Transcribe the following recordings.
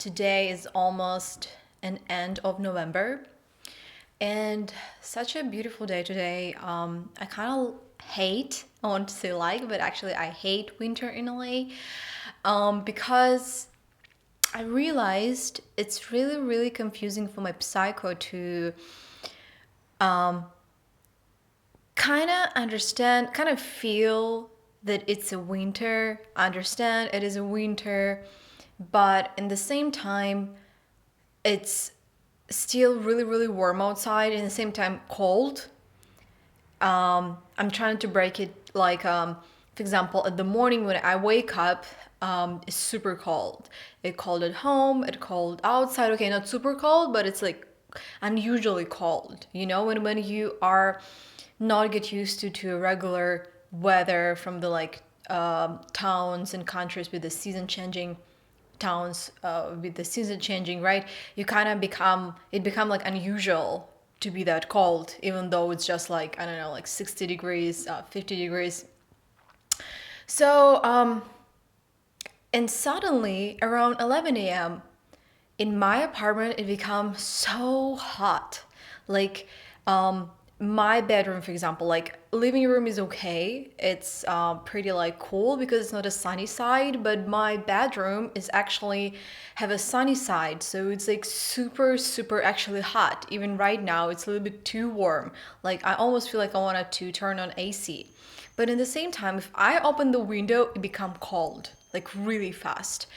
Today is almost an end of November, and such a beautiful day today. I kind of hate, I want to say like, but actually I hate winter in LA because I realized it's really, really confusing for my psycho to kind of understand, kind of feel that it's a winter, understand it is a winter, but in the same time, it's still really, really warm outside and at the same time cold. I'm trying to break it like, for example, at the morning when I wake up, it's super cold. It cold at home, it cold outside. Okay, not super cold, but it's like unusually cold. You know, when you are not get used to a regular weather from the like towns and countries with the season changing towns with the season changing, right? You kind of become like unusual to be that cold, even though it's just like, I don't know, like 60 degrees, 50 degrees. So, and suddenly around 11 a.m., in my apartment, it becomes so hot. Like, my bedroom, for example, like living room is okay. It's pretty like cool because it's not a sunny side, but my bedroom is actually have a sunny side, so it's like super, super actually hot. Even right now, it's a little bit too warm. Like I almost feel like I wanted to turn on AC. But in the same time, if I open the window, it become cold, like really fast.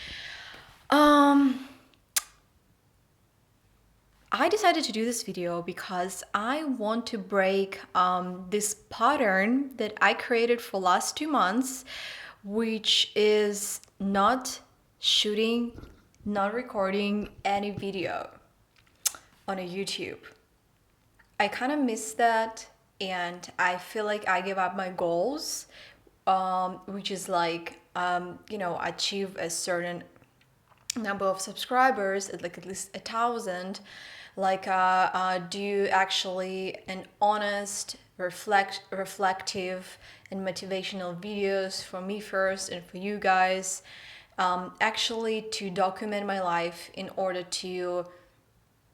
Um, I decided to do this video because I want to break this pattern that I created for last 2 months, which is not shooting, not recording any video on a YouTube. I kind of miss that, and I feel like I gave up my goals, which is like, achieve a certain number of subscribers at least 1,000, like do actually an honest reflective and motivational videos for me first and for you guys, actually to document my life in order to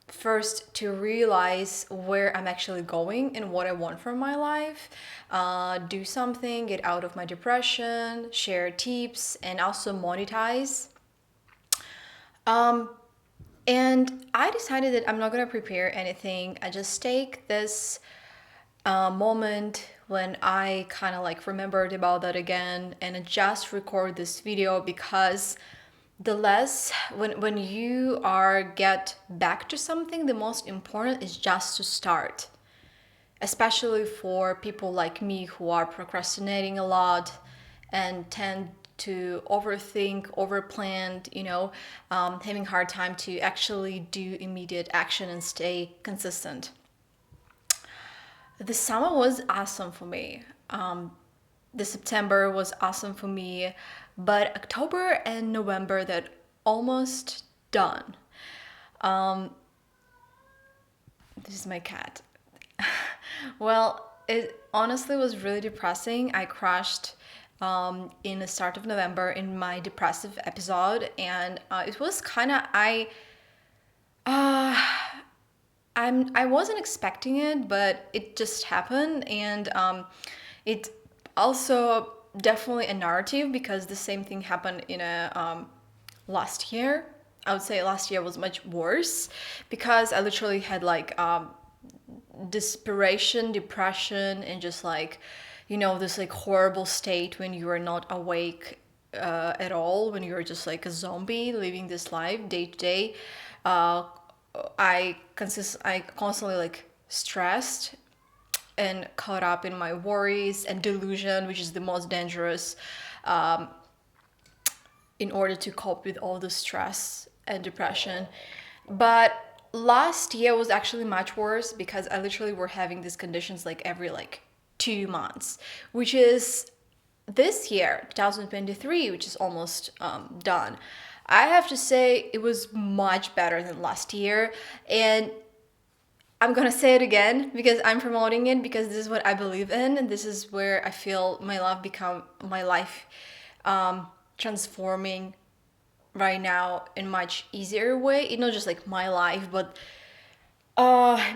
first to realize where I'm actually going and what I want from my life, do something, get out of my depression, share tips, and also monetize. Um, and I decided that I'm not gonna prepare anything. I just take this moment when I kind of like remembered about that again and I just record this video because the less when you are get back to something, the most important is just to start, especially for people like me who are procrastinating a lot and tend to overthink, overplan, having hard time to actually do immediate action and stay consistent. The summer was awesome for me. The September was awesome for me, but October and November that almost done. This is my cat. Well, it honestly was really depressing. I crashed in the start of November in my depressive episode, and it was kind of uh, I wasn't expecting it, but it just happened, and it also definitely a narrative because the same thing happened in a last year. I would say last year was much worse because I literally had like desperation, depression, and just like, this like horrible state when you are not awake at all, when you're just like a zombie living this life day to day. Uh, I constantly like stressed and caught up in my worries and delusion, which is the most dangerous in order to cope with all the stress and depression. But last year was actually much worse because I literally were having these conditions like every like 2 months, which is this year, 2023, which is almost done. I have to say it was much better than last year, and I'm gonna say it again because I'm promoting it because this is what I believe in, and this is where I feel my life transforming right now in much easier way. It's not just like my life, but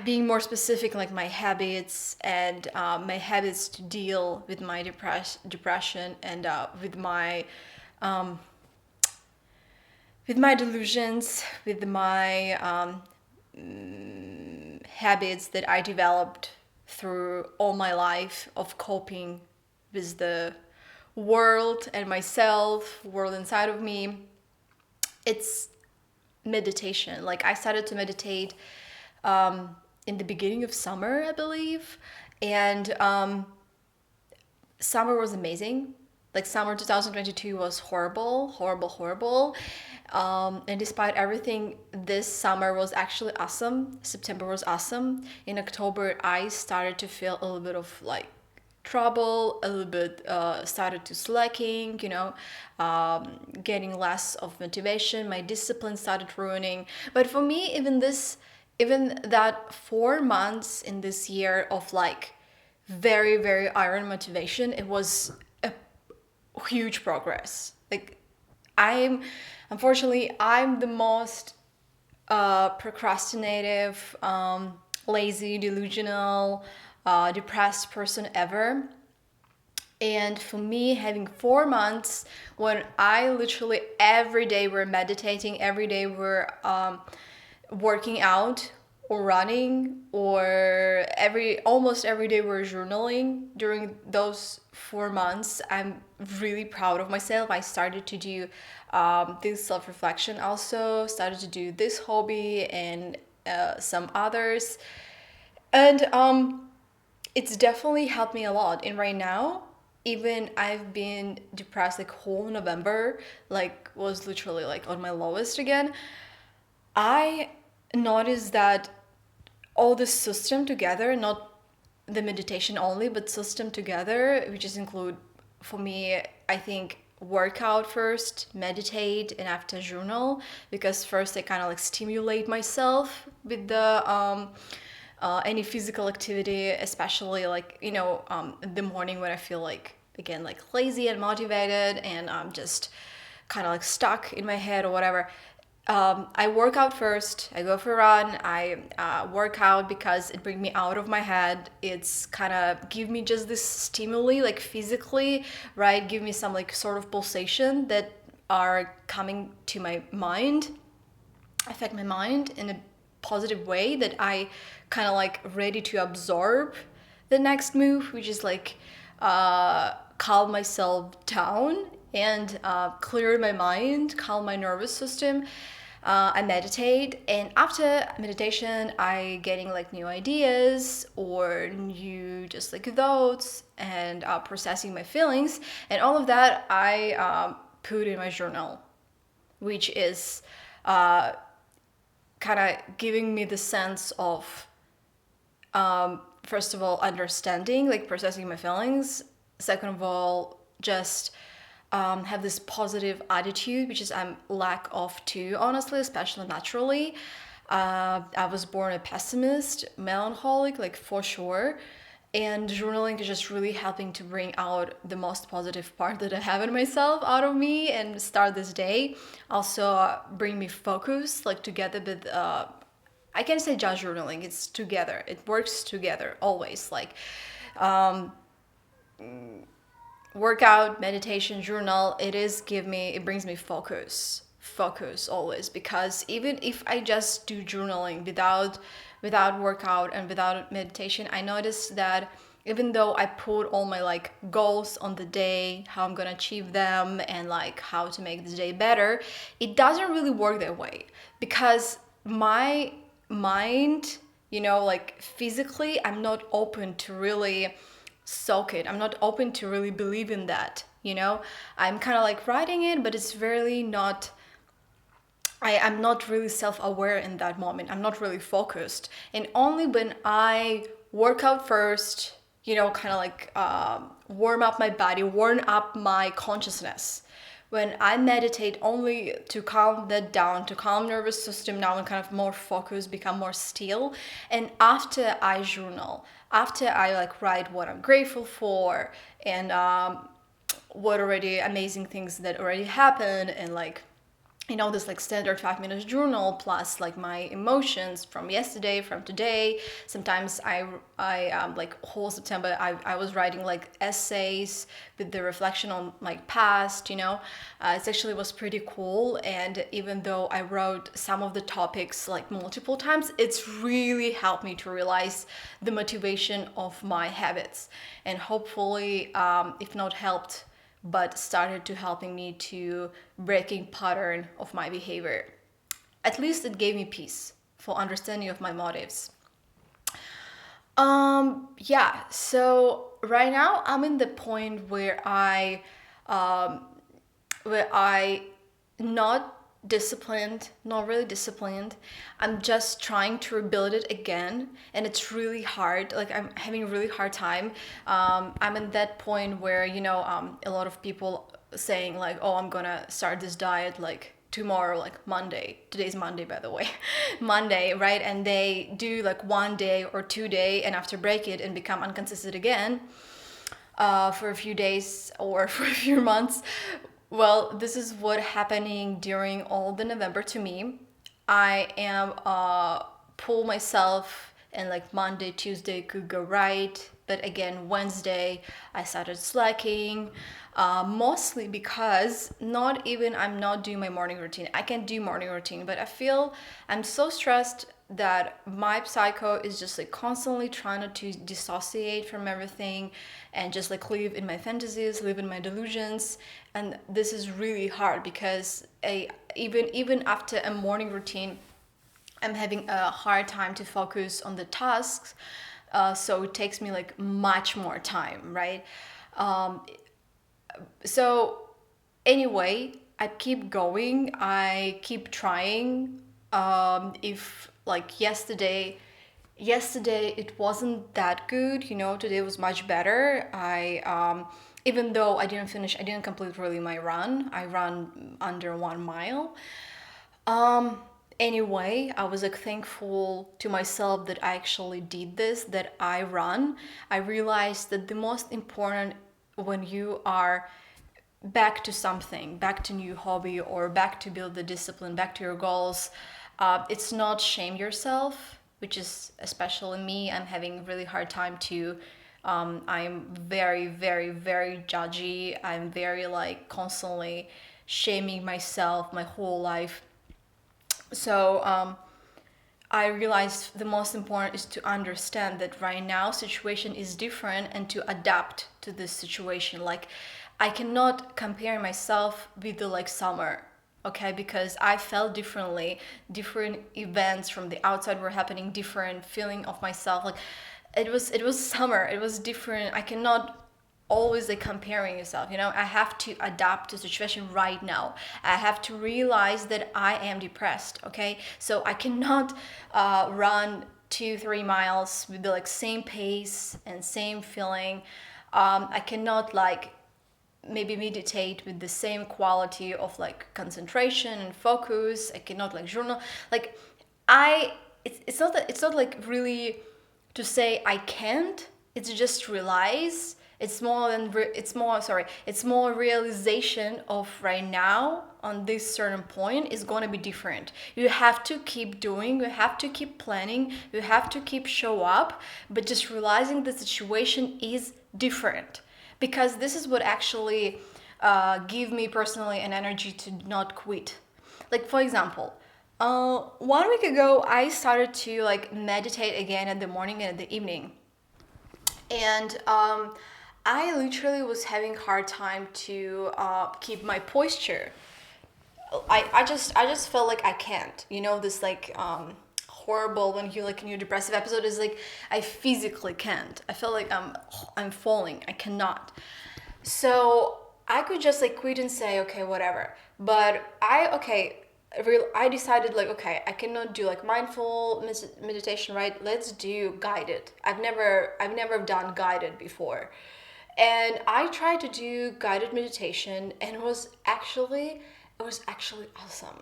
being more specific, like my habits and my habits to deal with my depression and with my delusions, with my habits that I developed through all my life of coping with the world and myself, world inside of me. It's meditation. Like I started to meditate in the beginning of summer, I believe, and summer was amazing. Like summer 2022 was horrible, horrible, horrible. And despite everything, this summer was actually awesome. September was awesome. In October, I started to feel a little bit of like trouble, a little bit started to slacking, getting less of motivation. My discipline started ruining. But for me, even that 4 months in this year of like very, very iron motivation, it was a huge progress. Like I'm the most procrastinative, lazy, delusional, depressed person ever. And for me, having 4 months when I literally every day were meditating, every day were working out or running, or almost every day we're journaling during those 4 months, I'm really proud of myself. I started to do this self-reflection, also started to do this hobby and some others, and it's definitely helped me a lot. And right now, even I've been depressed like whole November, like was literally like on my lowest again. I noticed that all the system together, not the meditation only, but system together, which is include for me, I think workout first, meditate, and after journal, because first I kind of like stimulate myself with the any physical activity, especially like in the morning when I feel like again like lazy and motivated and I'm just kind of like stuck in my head or whatever. I work out first. I go for a run. I work out because it brings me out of my head. It's kind of give me just this stimuli, like physically, right? Give me some like sort of pulsation that are coming to my mind, affect my mind in a positive way that I kind of like ready to absorb the next move, which is like calm myself down and clear my mind, calm my nervous system. I meditate, and after meditation, I getting like new ideas or new just like thoughts and processing my feelings, and all of that I put in my journal, which is kind of giving me the sense of first of all understanding, like processing my feelings, second of all just have this positive attitude, which is I'm lack of too, honestly, especially naturally. I was born a pessimist, melancholic, like for sure. And journaling is just really helping to bring out the most positive part that I have in myself out of me and start this day. Also, bring me focus, like together with I can't say just journaling, it's together. It works together always. Like workout, meditation, journal, it brings me focus always, because even if I just do journaling without workout and without meditation, I noticed that even though I put all my like goals on the day, how I'm gonna achieve them and like how to make the day better, it doesn't really work that way, because my mind, like physically, I'm not open to really soak it. I'm not open to really believe in that. I'm kind of like writing it, but it's really not. I'm not really self-aware in that moment. I'm not really focused, and only when I work out first, kind of like warm up my body, warm up my consciousness. When I meditate only to calm that down, to calm nervous system down and kind of more focused, become more still. And after I journal, after I like write what I'm grateful for and what already amazing things that already happened and like this like standard 5 minutes journal plus like my emotions from yesterday, from today. Sometimes I like whole September I was writing like essays with the reflection on my past. It actually was pretty cool. And even though I wrote some of the topics like multiple times, it's really helped me to realize the motivation of my habits. And hopefully, if not helped, but started to helping me to breaking pattern of my behavior. At least it gave me peace for understanding of my motives. Yeah, so right now I'm in the point where I not disciplined, not really disciplined. I'm just trying to rebuild it again, and it's really hard. Like I'm having a really hard time. I'm in that point where a lot of people saying like, "Oh, I'm gonna start this diet like tomorrow, like Monday. Today's Monday, by the way, Monday, right?" And they do like 1 day or 2 day, and after break it and become inconsistent again for a few days or for a few months. Well, this is what happening during all the November to me. I am pull myself, and like Monday, Tuesday could go right, but again Wednesday I started slacking, mostly because not even I'm not doing my morning routine. I can do morning routine, but I feel I'm so stressed that my psycho is just like constantly trying to dissociate from everything and just like live in my fantasies, live in my delusions. And this is really hard because even after a morning routine, I'm having a hard time to focus on the tasks. So it takes me like much more time, right? Um, so anyway, I keep going. I keep trying. If like yesterday it wasn't that good. Today was much better. Even though I didn't complete really my run. I ran under 1 mile. Um, anyway, I was like thankful to myself that I actually did this, that I run. I realized that the most important when you are back to something, back to new hobby, or back to build the discipline, back to your goals, it's not shame yourself, which is especially me. I'm having a really hard time to. I'm very, very, very judgy. I'm very like constantly shaming myself my whole life. So I realized the most important is to understand that right now situation is different and to adapt to this situation. Like I cannot compare myself with the like summer, okay? Because I felt differently. Different events from the outside were happening, different feeling of myself. Like it was summer. It was different. I cannot always like comparing yourself. I have to adapt to the situation right now. I have to realize that I am depressed. Okay, so I cannot run 2-3 miles with the like same pace and same feeling. I cannot like maybe meditate with the same quality of like concentration and focus. I cannot like journal. Like I it's not like really to say I can't. It's just realize. It's more realization of right now on this certain point is going to be different. You have to keep doing, you have to keep planning, you have to keep show up, but just realizing the situation is different, because this is what actually give me personally an energy to not quit. Like for example, 1 week ago I started to like meditate again in the morning and in the evening, and I literally was having hard time to keep my posture. I just felt like I can't. This like horrible when you like in your depressive episode is like I physically can't. I feel like I'm falling. I cannot. So I could just like quit and say okay whatever. But I decided like okay I cannot do like mindful meditation, right? Let's do guided. I've never done guided before, and I tried to do guided meditation, and it was actually awesome.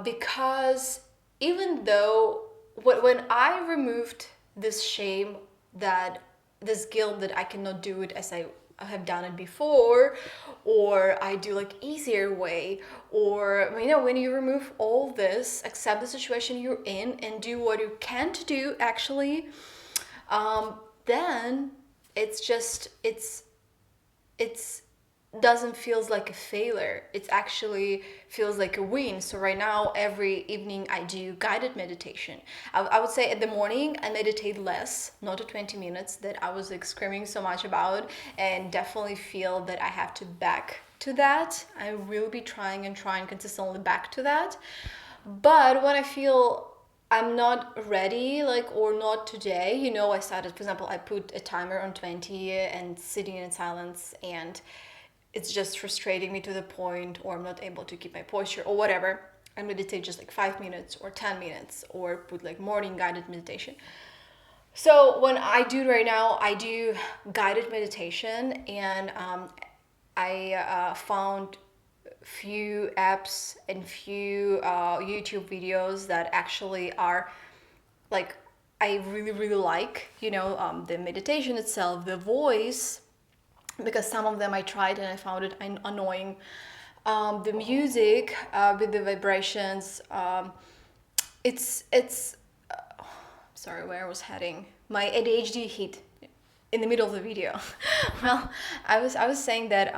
Because even though when I removed this shame, that this guilt that I cannot do it as I have done it before, or I do like easier way, or when you remove all this, accept the situation you're in and do what you can to do actually, then it's just it's doesn't feels like a failure. It actually feels like a win. So right now, every evening I do guided meditation. I would say at the morning I meditate less, not the 20 minutes that I was like screaming so much about, and definitely feel that I have to back to that. I will be trying and trying consistently back to that. But when I feel I'm not ready, like, or not today, I started, for example, I put a timer on 20 and sitting in silence, and it's just frustrating me to the point, or I'm not able to keep my posture or whatever. I meditate just like 5 minutes or 10 minutes, or put like morning guided meditation. So when I do right now, I do guided meditation, and I found few apps and few YouTube videos that actually are like I really really like. The meditation itself, the voice, because some of them I tried and I found it annoying. The music with the vibrations, it's sorry, where I was heading. My ADHD hit in the middle of the video. Well, I was saying that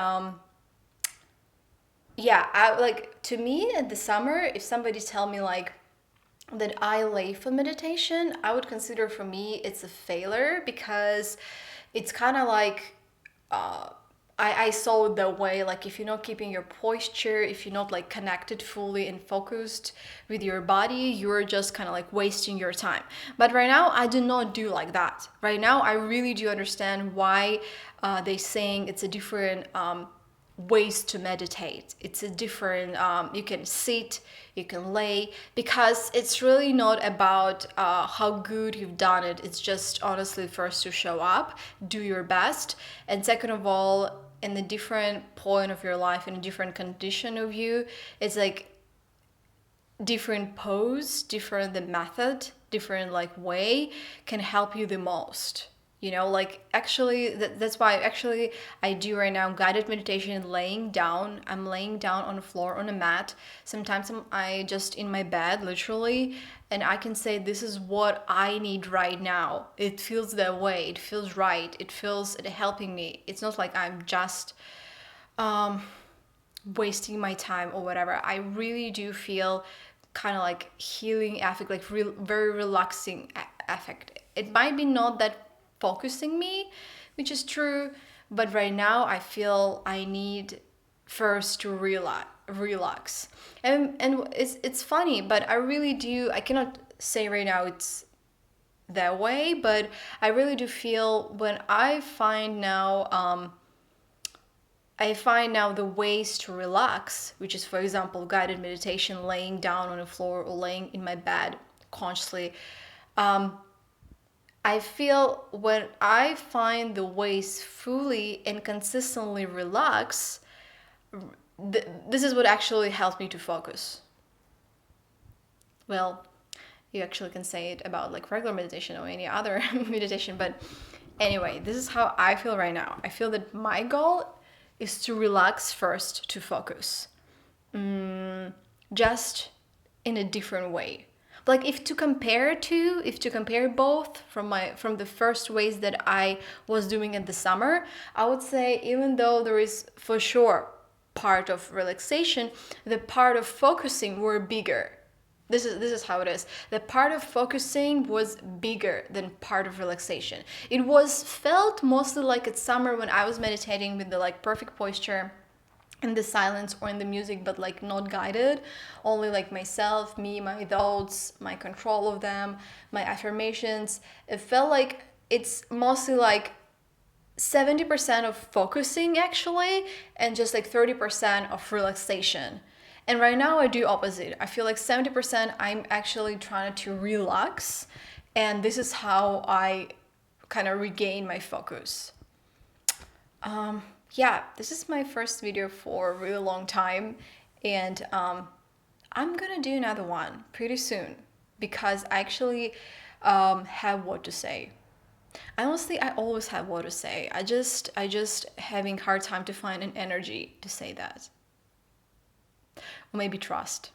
yeah, I like, to me in the summer, if somebody tell me like that I lay for meditation, I would consider for me it's a failure, because it's kind of like I saw it that way. Like if you're not keeping your posture, if you're not like connected fully and focused with your body, you're just kind of like wasting your time. But right now, I do not do like that. Right now, I really do understand why they saying it's a different ways to meditate. It's a different, you can sit, you can lay, because it's really not about how good you've done it. It's just honestly, first, to show up, do your best, and second of all, in the different point of your life, in a different condition of you, it's like different pose, different the method, different like way can help you the most. Like actually that's why actually I do right now guided meditation laying down. I'm laying down on the floor on a mat. Sometimes I just in my bed literally, and I can say this is what I need right now. It feels that way. It feels right. It feels it helping me. It's not like I'm just wasting my time or whatever. I really do feel kind of like healing effect, like very relaxing effect. It might be not that focusing me, which is true, but right now I feel I need first to relax. And it's funny, but I really do, I cannot say right now it's that way, but I really do feel when I find now the ways to relax, which is, for example, guided meditation, laying down on the floor or laying in my bed consciously. I feel when I find the ways fully and consistently relax, this is what actually helps me to focus. Well, you actually can say it about like regular meditation or any other meditation, but anyway, this is how I feel right now. I feel that my goal is to relax first, to focus, just in a different way. Like if to compare both from the first ways that I was doing in the summer, I would say even though there is for sure part of relaxation, the part of focusing were bigger. This is how it is. The part of focusing was bigger than part of relaxation. It was felt mostly like it's summer when I was meditating with the like perfect posture in the silence or in the music, but like not guided, only like myself, me, my thoughts, my control of them, my affirmations. It felt like it's mostly like 70% of focusing actually, and just like 30% of relaxation. And right now I do opposite. I feel like 70% I'm actually trying to relax, and this is how I kind of regain my focus. Yeah, this is my first video for a really long time, and I'm gonna do another one pretty soon because I actually have what to say. Honestly, I always have what to say. I just having hard time to find an energy to say that. Or maybe trust.